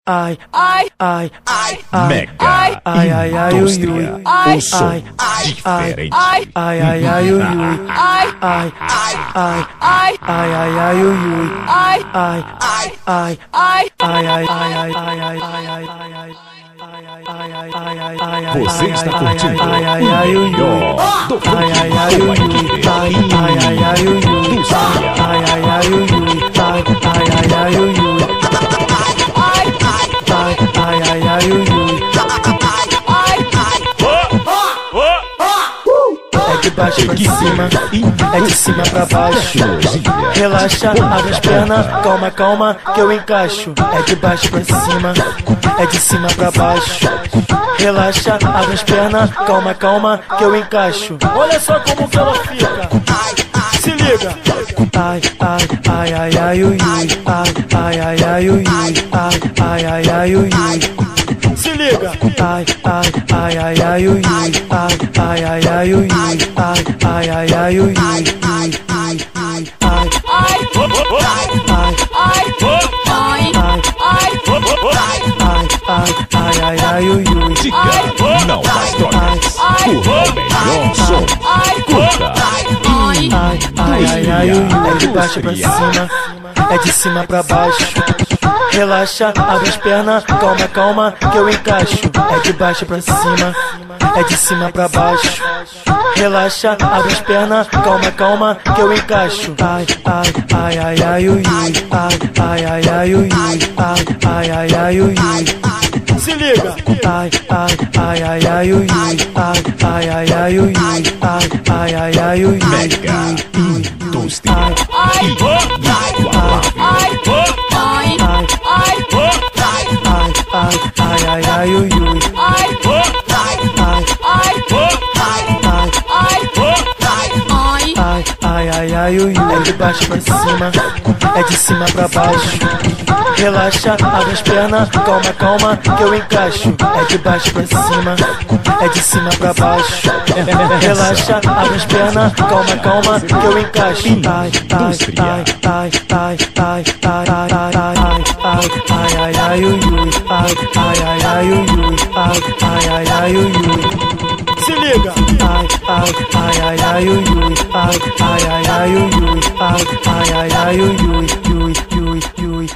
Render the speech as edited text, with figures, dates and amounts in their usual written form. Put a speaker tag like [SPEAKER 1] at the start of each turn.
[SPEAKER 1] Ai, ai, ai, ai, ai,
[SPEAKER 2] Mega
[SPEAKER 1] ai, ai, ai, ai,
[SPEAKER 2] Indústria,
[SPEAKER 1] ai,
[SPEAKER 2] o som
[SPEAKER 1] ai,
[SPEAKER 2] diferente.
[SPEAKER 1] ai, ai, ai, ai, ui, ui, ai, ai, ai, ai, ai, ai, ai, ui, ui, ai, ai, ai, ai, ai, ai, ai, ai, ai, ai, ai, ai,
[SPEAKER 2] Você está curtindo o melhor do
[SPEAKER 1] ai, ai, ai,
[SPEAKER 2] funk com a
[SPEAKER 1] ui,
[SPEAKER 2] equipe
[SPEAKER 1] ai, ai, ai, ai, ui, ui,
[SPEAKER 2] Indústria.
[SPEAKER 1] ai, ai, ai, ui, ui, ai, ai, ai, ai, ui, ui, ai, ai, ai, ai, ui, ui. É de baixo pra cima, é de cima pra baixo. Relaxa, abre as pernas, calma, calma, que eu encaixo. É de baixo pra cima, é de cima pra baixo. Relaxa, abre as pernas, calma, calma, que eu encaixo. Olha só como que ela fica. Se liga. Ai, ai, ai, ai, ai, ui, ui. Ai, ai, ai, ai, ui, ui. Ai, ai, ai, ai, ui, ui. Se liga. Ai, ai, ai, ai, ai, ui, ui. Ai, ai, ai, ai, ui, ui. Ai, ai, ai, ai, ui, ui. Ai, ai, ai, ai, ai, ui, ui.
[SPEAKER 2] Diga não às drogas. Curta o melhor som. Curta.
[SPEAKER 1] Ai, ai, ai, ui, ui. É de baixo pra cima, é de cima pra baixo. Relaxa, abre as pernas, calma, calma, que eu encaixo. É de baixo pra cima, é de cima pra baixo. Relaxa, abre as pernas, calma, calma, que eu encaixo. Ai, ai, ai, ai, ai, ui, ui. Ai, ai, ai, ai, ui, ui. Ai, ai, ai, ai, ui, ui. Se liga. Ai, ai, ai, ai, ai, ui, ui. Ai, ai, ai, ai, ui, ui. Ai, ai, ai, ai, ui, ui.
[SPEAKER 2] Mega Indústria.
[SPEAKER 1] Ai, ai, ai, ui, ui. Ai, ai, ai, ui, ui. É de baixo pra cima, é de cima pra baixo. Relaxa, abre as pernas, calma, calma, que eu encaixo. É de baixo pra cima, é de cima pra baixo. Relaxa, abre as pernas, calma, calma, que eu encaixo. Ai, ai, ai, ai, ai, ai, ai, ai, ai, ai, ai, ui, ui. Ai, ai, ai, ui, ui. Ai, ai, ai, ui, ui. Se liga. Ai, ai, ai, ai, ui, ui. Ai, ai, ai, ui, ui. Ai, ai, ai, ui, ui, ui, ui, ui.